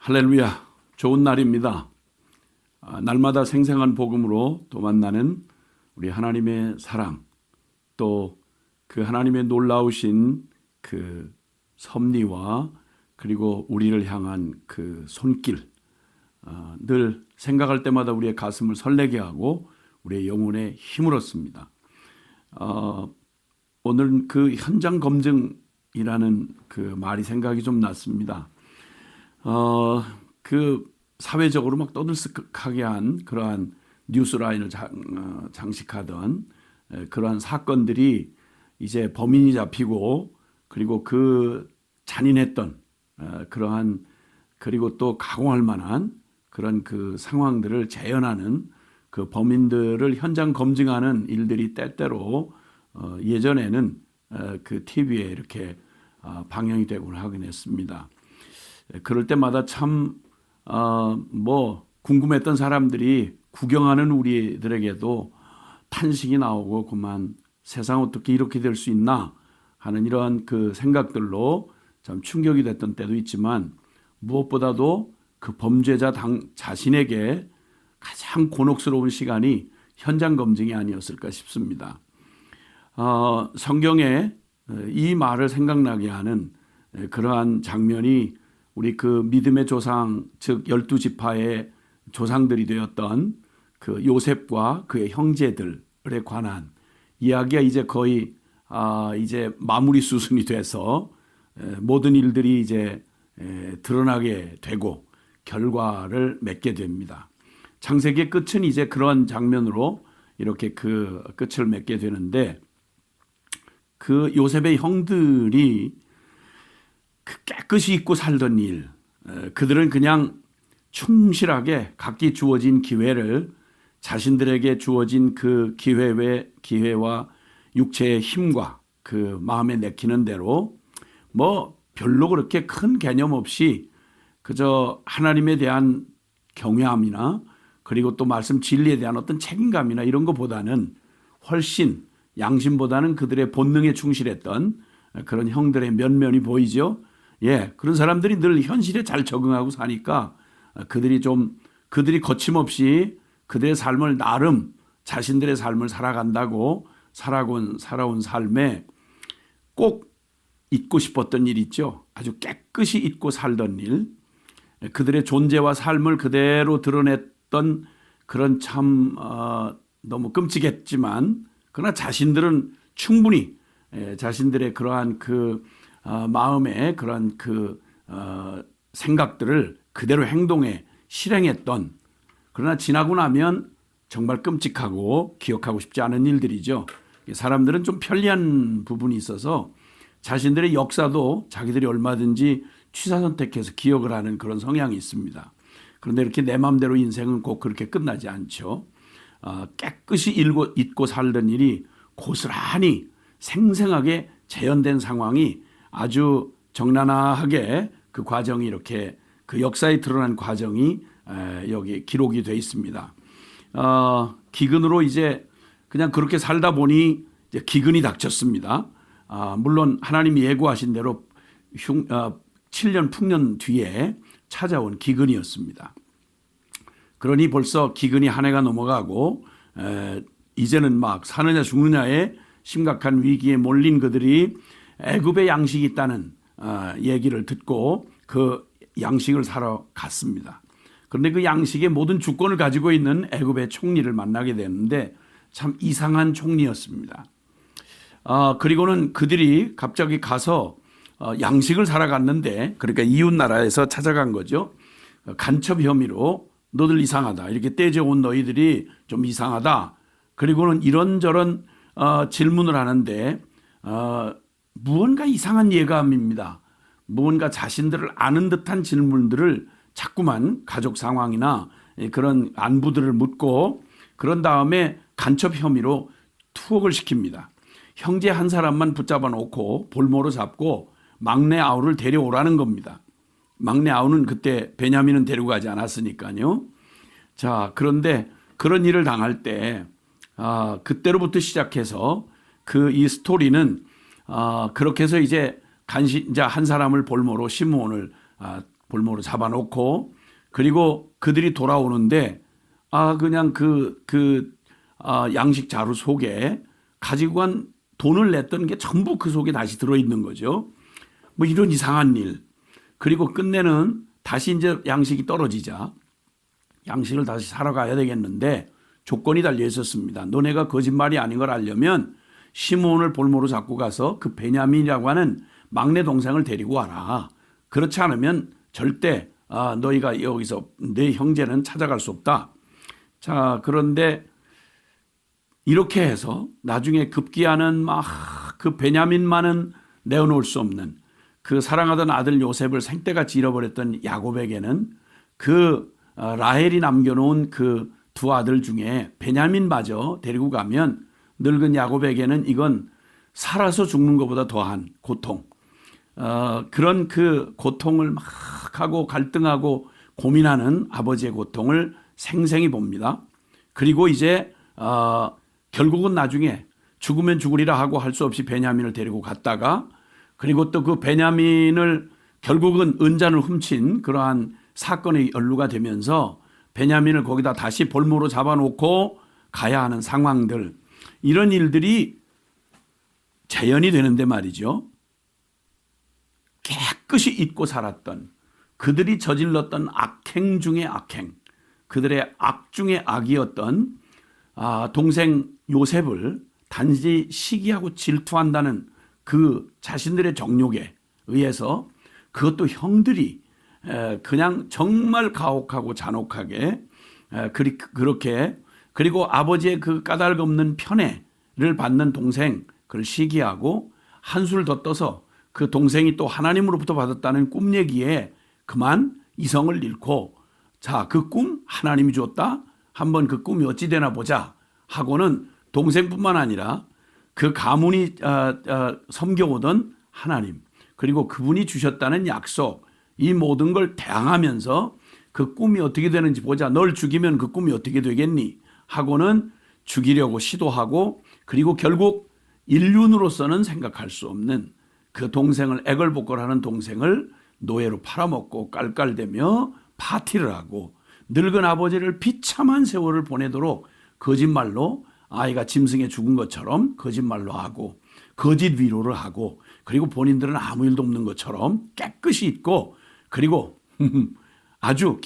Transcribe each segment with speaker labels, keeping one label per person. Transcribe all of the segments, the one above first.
Speaker 1: 할렐루야, 좋은 날입니다. 날마다 생생한 복음으로 또 만나는 우리 하나님의 사랑, 또 그 하나님의 놀라우신 그 섭리와 그리고 우리를 향한 그 손길, 늘 생각할 때마다 우리의 가슴을 설레게 하고 우리의 영혼에 힘을 얻습니다. 오늘 그 현장 검증이라는 그 말이 생각이 좀 났습니다. 그 사회적으로 막 떠들썩하게 한 그러한 뉴스라인을 장식하던 그러한 사건들이 이제 범인이 잡히고 그리고 그 잔인했던 그러한 그리고 또 가공할 만한 그런 그 상황들을 재현하는 그 범인들을 현장 검증하는 일들이 때때로 예전에는 그 TV에 이렇게 방영이 되곤 하긴 했습니다. 그럴 때마다 참 궁금했던 사람들이 구경하는 우리들에게도 탄식이 나오고 그만 세상 어떻게 이렇게 될 수 있나 하는 이러한 그 생각들로 참 충격이 됐던 때도 있지만, 무엇보다도 그 범죄자 자신에게 가장 곤혹스러운 시간이 현장 검증이 아니었을까 싶습니다. 성경에 이 말을 생각나게 하는 그러한 장면이 우리 그 믿음의 조상, 즉 12지파의 조상들이 되었던 그 요셉과 그의 형제들에 관한 이야기가 이제 거의 이제 마무리 수순이 돼서 모든 일들이 이제 드러나게 되고 결과를 맺게 됩니다. 창세기의 끝은 이제 그런 장면으로 이렇게 그 끝을 맺게 되는데, 그 요셉의 형들이 깨끗이 잊고 살던 일, 그들은 그냥 충실하게 각기 주어진 기회를 자신들에게 주어진 그 기회와 육체의 힘과 그 마음에 내키는 대로 별로 그렇게 큰 개념 없이 그저 하나님에 대한 경외함이나 그리고 또 말씀 진리에 대한 어떤 책임감이나 이런 것보다는 훨씬 양심보다는 그들의 본능에 충실했던 그런 형들의 면면이 보이죠. 그런 사람들이 늘 현실에 잘 적응하고 사니까 그들이 거침없이 그들의 삶을 나름 자신들의 삶을 살아간다고 살아온 삶에 꼭 잊고 싶었던 일 있죠. 아주 깨끗이 잊고 살던 일, 그들의 존재와 삶을 그대로 드러냈던 그런 참 너무 끔찍했지만, 그러나 자신들은 충분히 자신들의 그러한 그 마음의 그런 그 생각들을 그대로 행동에 실행했던, 그러나 지나고 나면 정말 끔찍하고 기억하고 싶지 않은 일들이죠. 사람들은 좀 편리한 부분이 있어서 자신들의 역사도 자기들이 얼마든지 취사선택해서 기억을 하는 그런 성향이 있습니다. 그런데 이렇게 내 마음대로 인생은 꼭 그렇게 끝나지 않죠. 깨끗이 잊고 살던 일이 고스란히 생생하게 재현된 상황이 아주 적나라하게 그 과정이 이렇게 그 역사에 드러난 과정이 여기 기록이 되어 있습니다. 기근으로 이제 그냥 그렇게 살다 보니 이제 기근이 닥쳤습니다. 물론 하나님이 예고하신 대로 7년 풍년 뒤에 찾아온 기근이었습니다. 그러니 벌써 기근이 한 해가 넘어가고 이제는 막 사느냐 죽느냐의 심각한 위기에 몰린 그들이 애굽의 양식이 있다는 얘기를 듣고 그 양식을 사러 갔습니다. 그런데 그 양식의 모든 주권을 가지고 있는 애굽의 총리를 만나게 되는데 참 이상한 총리였습니다. 그리고는 그들이 갑자기 가서 양식을 사러 갔는데, 그러니까 이웃 나라에서 찾아간 거죠. 간첩 혐의로 너들 이상하다, 이렇게 떼져온 너희들이 좀 이상하다. 그리고는 이런저런 질문을 하는데 무언가 이상한 예감입니다. 무언가 자신들을 아는 듯한 질문들을 자꾸만 가족 상황이나 그런 안부들을 묻고, 그런 다음에 간첩 혐의로 투옥을 시킵니다. 형제 한 사람만 붙잡아 놓고 볼모로 잡고 막내 아우를 데려오라는 겁니다. 막내 아우는 그때 베냐민은 데려가지 않았으니까요. 자, 그런데 그런 일을 당할 때 그때로부터 시작해서 이 스토리는 그렇게 해서 이제 간신자 한 사람을 볼모로 시므온을 볼모로 잡아놓고 그리고 그들이 돌아오는데 그냥 양식 자루 속에 가지고 간 돈을 냈던 게 전부 그 속에 다시 들어있는 거죠. 뭐 이런 이상한 일. 그리고 끝내는 다시 이제 양식이 떨어지자 양식을 다시 사러 가야 되겠는데 조건이 달려 있었습니다. 너네가 거짓말이 아닌 걸 알려면 시므온을 볼모로 잡고 가서 그 베냐민이라고 하는 막내 동생을 데리고 와라. 그렇지 않으면 절대 너희가 여기서 내 형제는 찾아갈 수 없다. 자, 그런데 이렇게 해서 나중에 급기야는 막 그 베냐민만은 내어놓을 수 없는 그 사랑하던 아들 요셉을 생떼같이 잃어버렸던 야곱에게는 그 라헬이 남겨놓은 그 두 아들 중에 베냐민마저 데리고 가면 늙은 야곱에게는 이건 살아서 죽는 것보다 더한 고통, 그런 그 고통을 막 하고 갈등하고 고민하는 아버지의 고통을 생생히 봅니다. 그리고 이제 결국은 나중에 죽으면 죽으리라 하고 할 수 없이 베냐민을 데리고 갔다가 그리고 또 그 베냐민을 결국은 은잔을 훔친 그러한 사건의 연루가 되면서 베냐민을 거기다 다시 볼모로 잡아놓고 가야 하는 상황들, 이런 일들이 재현이 되는데 말이죠. 깨끗이 잊고 살았던 그들이 저질렀던 악행 중의 악행, 그들의 악 중의 악이었던 동생 요셉을 단지 시기하고 질투한다는 그 자신들의 정욕에 의해서 그것도 형들이 그냥 정말 가혹하고 잔혹하게 그렇게 그리고 아버지의 그 까닭 없는 편애를 받는 동생 그를 시기하고 한술 더 떠서 그 동생이 또 하나님으로부터 받았다는 꿈 얘기에 그만 이성을 잃고 자, 그 꿈 하나님이 줬다. 한번 그 꿈이 어찌 되나 보자 하고는 동생뿐만 아니라 그 가문이 섬겨오던 하나님 그리고 그분이 주셨다는 약속 이 모든 걸 대항하면서 그 꿈이 어떻게 되는지 보자. 널 죽이면 그 꿈이 어떻게 되겠니? 하고는 죽이려고 시도하고 그리고 결국 인륜으로서는 생각할 수 없는 그 동생을 애걸복걸하는 동생을 노예로 팔아먹고 깔깔대며 파티를 하고 늙은 아버지를 비참한 세월을 보내도록 거짓말로 아이가 짐승에 죽은 것처럼 거짓말로 하고 거짓 위로를 하고 그리고 본인들은 아무 일도 없는 것처럼 깨끗이 잊고 그리고 아주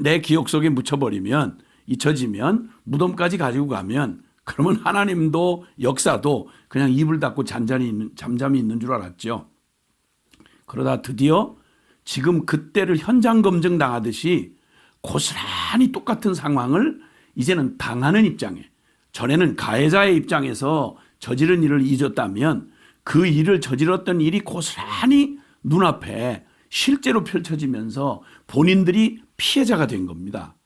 Speaker 1: 내 기억 속에 묻혀버리면 잊혀지면 무덤까지 가지고 가면 그러면 하나님도 역사도 그냥 입을 닫고 잠잠히 있는 줄 알았죠. 그러다 드디어 지금 그때를 현장 검증 당하듯이 고스란히 똑같은 상황을 이제는 당하는 입장에 전에는 가해자의 입장에서 저지른 일을 잊었다면 그 일을 저질렀던 일이 고스란히 눈앞에 실제로 펼쳐지면서 본인들이 피해자가 된 겁니다.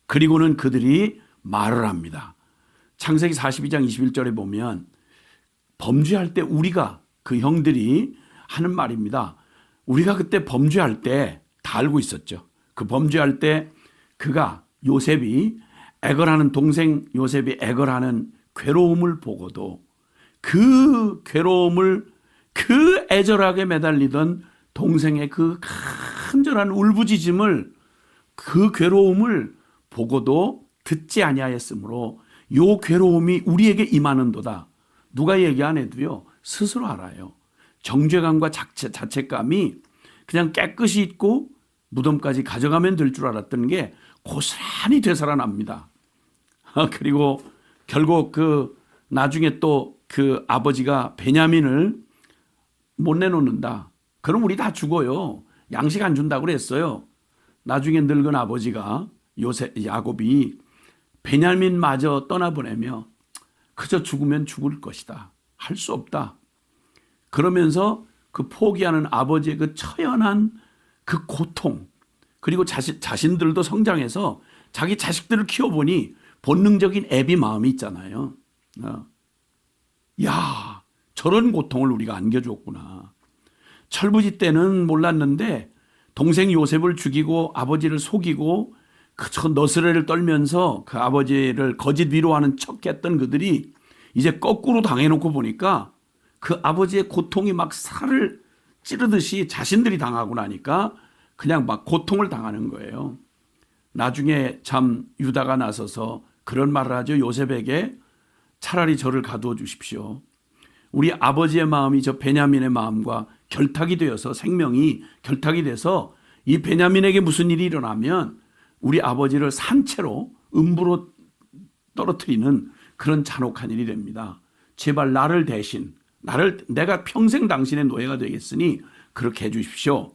Speaker 1: 그리고는 그들이 말을 합니다. 창세기 42장 21절에 보면 범죄할 때 우리가 그 형들이 하는 말입니다. 우리가 그때 범죄할 때 다 알고 있었죠. 그 범죄할 때 그가 요셉이 애걸하는 동생 요셉이 애걸하는 괴로움을 보고도 그 괴로움을 그 애절하게 매달리던 동생의 그 간절한 울부짖음을 그 괴로움을 보고도 듣지 아니하였으므로 요 괴로움이 우리에게 임하는도다. 누가 얘기 안 해도요 스스로 알아요. 정죄감과 자책감이 그냥 깨끗이 잊고 무덤까지 가져가면 될 줄 알았던 게 고스란히 되살아납니다. 그리고 결국 나중에 또 그 아버지가 베냐민을 못 내놓는다. 그럼 우리 다 죽어요. 양식 안 준다고 그랬어요. 나중에 늙은 아버지가 야곱이 베냐민마저 떠나보내며 그저 죽으면 죽을 것이다. 할 수 없다. 그러면서 그 포기하는 아버지의 그 처연한 그 고통 그리고 자신들도 성장해서 자기 자식들을 키워보니 본능적인 애비 마음이 있잖아요. 야, 저런 고통을 우리가 안겨줬구나. 철부지 때는 몰랐는데 동생 요셉을 죽이고 아버지를 속이고 그저 너스레를 떨면서 그 아버지를 거짓 위로하는 척했던 그들이 이제 거꾸로 당해놓고 보니까 그 아버지의 고통이 막 살을 찌르듯이 자신들이 당하고 나니까 그냥 막 고통을 당하는 거예요. 나중에 참 유다가 나서서 그런 말을 하죠. 요셉에게 차라리 저를 가두어 주십시오. 우리 아버지의 마음이 저 베냐민의 마음과 결탁이 되어서 생명이 결탁이 돼서 이 베냐민에게 무슨 일이 일어나면 우리 아버지를 산채로 음부로 떨어뜨리는 그런 잔혹한 일이 됩니다. 제발 나를 대신 내가 평생 당신의 노예가 되겠으니 그렇게 해 주십시오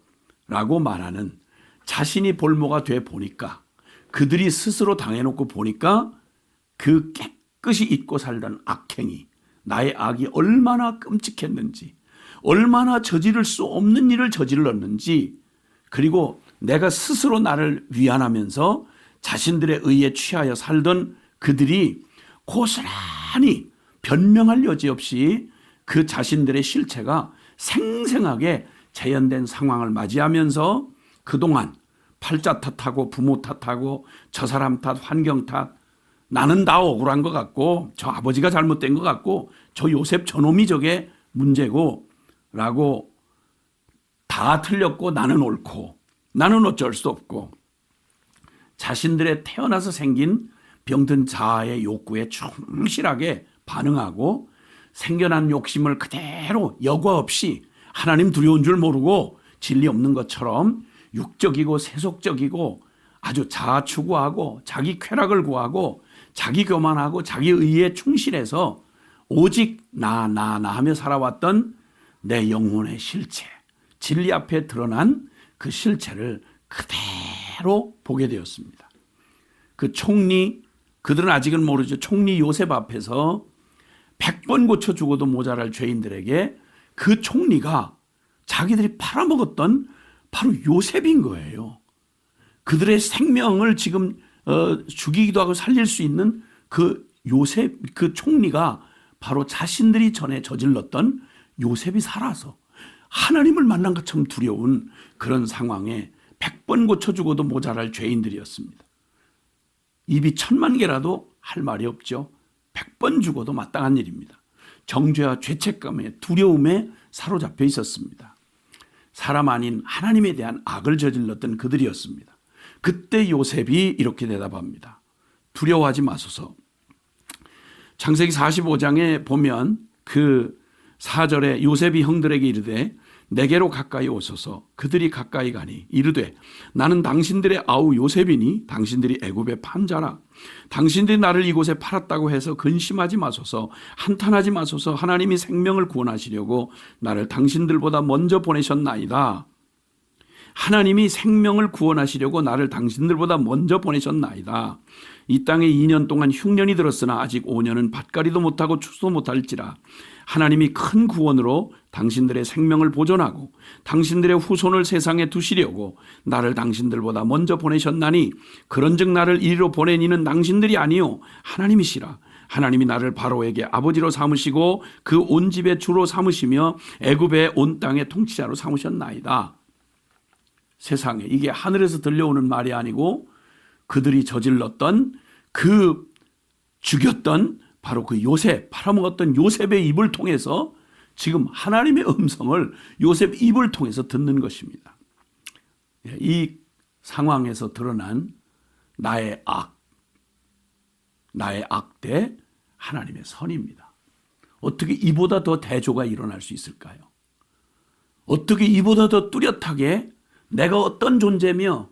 Speaker 1: 라고 말하는, 자신이 볼모가 돼 보니까, 그들이 스스로 당해놓고 보니까 그 깨끗이 잊고 살던 악행이, 나의 악이 얼마나 끔찍했는지, 얼마나 저지를 수 없는 일을 저질렀는지, 그리고 내가 스스로 나를 위안하면서 자신들의 의에 취하여 살던 그들이 고스란히 변명할 여지 없이 그 자신들의 실체가 생생하게 재현된 상황을 맞이하면서 그동안 팔자 탓하고 부모 탓하고 저 사람 탓, 환경 탓, 나는 다 억울한 것 같고 저 아버지가 잘못된 것 같고 저 요셉 저놈이 저게 문제고 라고 다 틀렸고 나는 옳고 나는 어쩔 수 없고, 자신들의 태어나서 생긴 병든 자아의 욕구에 충실하게 반응하고 생겨난 욕심을 그대로 여과 없이 하나님 두려운 줄 모르고 진리 없는 것처럼 육적이고 세속적이고 아주 자아 추구하고 자기 쾌락을 구하고 자기 교만하고 자기 의에 충실해서 오직 나 하며 살아왔던 내 영혼의 실체, 진리 앞에 드러난 그 실체를 그대로 보게 되었습니다. 그 총리, 그들은 아직은 모르죠. 총리 요셉 앞에서 100번 고쳐 죽어도 모자랄 죄인들에게 그 총리가 자기들이 팔아먹었던 바로 요셉인 거예요. 그들의 생명을 지금 죽이기도 하고 살릴 수 있는 그 요셉, 그 총리가 바로 자신들이 전에 저질렀던 요셉이 살아서 하나님을 만난 것처럼 두려운 그런 상황에 100번 고쳐 죽어도 모자랄 죄인들이었습니다. 입이 1000만 개라도 할 말이 없죠. 100번 죽어도 마땅한 일입니다. 정죄와 죄책감에 두려움에 사로잡혀 있었습니다. 사람 아닌 하나님에 대한 악을 저질렀던 그들이었습니다. 그때 요셉이 이렇게 대답합니다. 두려워하지 마소서. 창세기 45장에 보면 그 4절에 요셉이 형들에게 이르되 내게로 가까이 오소서. 그들이 가까이 가니 이르되 나는 당신들의 아우 요셉이니 당신들이 애굽의 판자라. 당신들이 나를 이곳에 팔았다고 해서 근심하지 마소서. 한탄하지 마소서. 하나님이 생명을 구원하시려고 나를 당신들보다 먼저 보내셨나이다. 하나님이 생명을 구원하시려고 나를 당신들보다 먼저 보내셨나이다. 이 땅에 2년 동안 흉년이 들었으나 아직 5년은 밭갈이도 못하고 추수도 못할지라. 하나님이 큰 구원으로 당신들의 생명을 보존하고 당신들의 후손을 세상에 두시려고 나를 당신들보다 먼저 보내셨나니 그런즉 나를 이리로 보낸 이는 당신들이 아니요 하나님이시라. 하나님이 나를 바로에게 아버지로 삼으시고 그 온 집의 주로 삼으시며 애굽의 온 땅의 통치자로 삼으셨나이다. 세상에 이게 하늘에서 들려오는 말이 아니고 그들이 저질렀던 그 죽였던 바로 그 요셉, 팔아먹었던 요셉의 입을 통해서 지금 하나님의 음성을 요셉 입을 통해서 듣는 것입니다. 이 상황에서 드러난 나의 악 대 하나님의 선입니다. 어떻게 이보다 더 대조가 일어날 수 있을까요? 어떻게 이보다 더 뚜렷하게 내가 어떤 존재며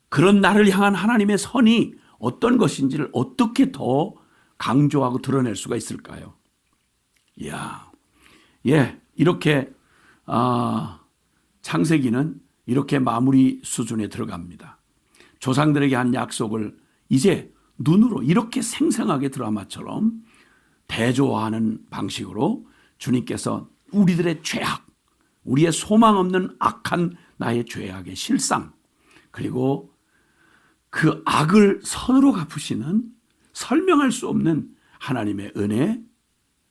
Speaker 1: 그런 나를 향한 하나님의 선이 어떤 것인지를 어떻게 더 강조하고 드러낼 수가 있을까요? 이렇게 창세기는 이렇게 마무리 수준에 들어갑니다. 조상들에게 한 약속을 이제 눈으로 이렇게 생생하게 드라마처럼 대조하는 방식으로 주님께서 우리들의 죄악, 우리의 소망 없는 악한 나의 죄악의 실상, 그리고 그 악을 선으로 갚으시는 설명할 수 없는 하나님의 은혜,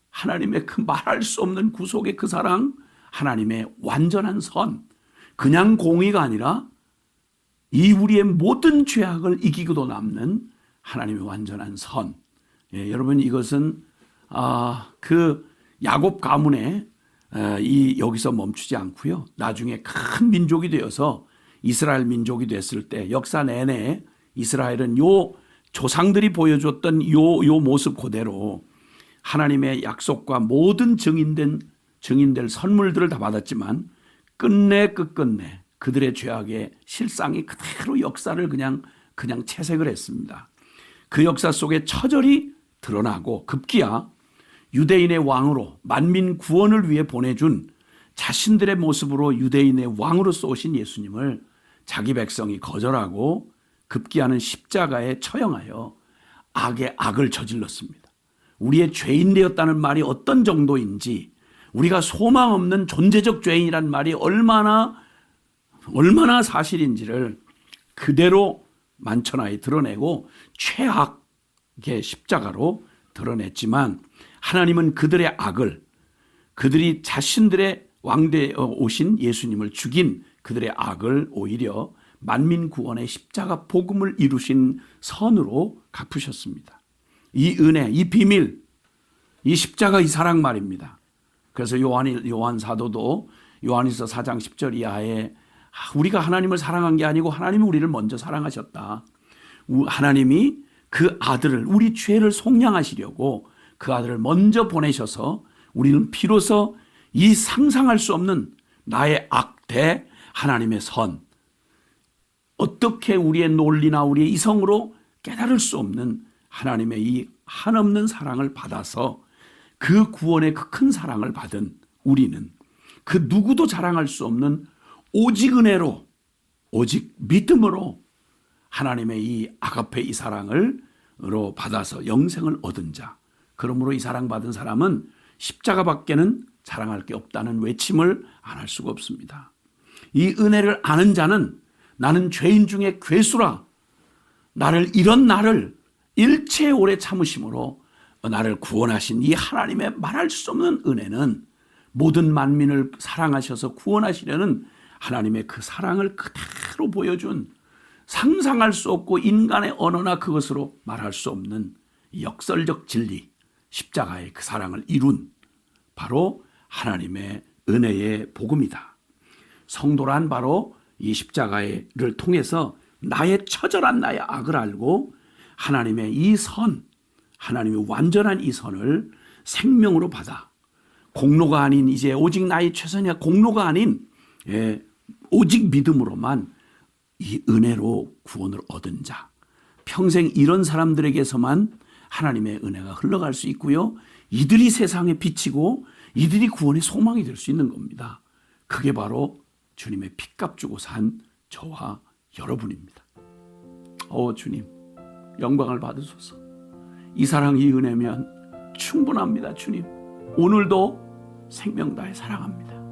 Speaker 1: 하나님의 그 말할 수 없는 구속의 그 사랑, 하나님의 완전한 선, 그냥 공의가 아니라 이 우리의 모든 죄악을 이기고도 남는 하나님의 완전한 선. 여러분 이것은 그 야곱 가문에 여기서 멈추지 않고요. 나중에 큰 민족이 되어서 이스라엘 민족이 됐을 때 역사 내내 이스라엘은 요 조상들이 보여줬던 요 모습 그대로 하나님의 약속과 모든 증인될 선물들을 다 받았지만 끝끝내 그들의 죄악의 실상이 그대로 역사를 그냥 채색을 했습니다. 그 역사 속에 처절히 드러나고 급기야 유대인의 왕으로 만민 구원을 위해 보내준 자신들의 모습으로 유대인의 왕으로서 오신 예수님을 자기 백성이 거절하고 급기야는 십자가에 처형하여 악의 악을 저질렀습니다. 우리의 죄인 되었다는 말이 어떤 정도인지, 우리가 소망 없는 존재적 죄인이란 말이 얼마나 사실인지를 그대로 만천하에 드러내고 최악의 십자가로 드러냈지만, 하나님은 그들의 악을, 그들이 자신들의 왕되어 오신 예수님을 죽인 그들의 악을 오히려 만민 구원의 십자가 복음을 이루신 선으로 갚으셨습니다. 이 은혜, 이 비밀, 이 십자가, 이 사랑 말입니다. 그래서 요한 사도도 요한일서 4장 10절 이하에 우리가 하나님을 사랑한 게 아니고 하나님이 우리를 먼저 사랑하셨다. 하나님이 그 아들을, 우리 죄를 속량하시려고 그 아들을 먼저 보내셔서 우리는 비로소 이 상상할 수 없는 나의 악 대 하나님의 선, 어떻게 우리의 논리나 우리의 이성으로 깨달을 수 없는 하나님의 이 한없는 사랑을 받아서 그 구원의 그 큰 사랑을 받은 우리는 그 누구도 자랑할 수 없는 오직 은혜로, 오직 믿음으로 하나님의 이 아가페 이 사랑을 받아서 영생을 얻은 자, 그러므로 이 사랑받은 사람은 십자가밖에는 자랑할 게 없다는 외침을 안 할 수가 없습니다. 이 은혜를 아는 자는 나는 죄인 중에 괴수라, 이런 나를 일체 오래 참으심으로 나를 구원하신 이 하나님의 말할 수 없는 은혜는 모든 만민을 사랑하셔서 구원하시려는 하나님의 그 사랑을 그대로 보여준, 상상할 수 없고 인간의 언어나 그것으로 말할 수 없는 역설적 진리, 십자가의 그 사랑을 이룬 바로 하나님의 은혜의 복음이다. 성도란 바로 이 십자가를 통해서 나의 처절한 나의 악을 알고 하나님의 이 선, 하나님의 완전한 이 선을 생명으로 받아 공로가 아닌, 이제 오직 나의 최선이야 공로가 아닌, 오직 믿음으로만 이 은혜로 구원을 얻은 자, 평생 이런 사람들에게서만 하나님의 은혜가 흘러갈 수 있고요, 이들이 세상에 비치고 이들이 구원의 소망이 될 수 있는 겁니다. 그게 바로 주님의 핏값 주고 산 저와 여러분입니다. 주님, 영광을 받으소서. 이 사랑, 이 은혜면 충분합니다. 주님, 오늘도 생명 다해 사랑합니다.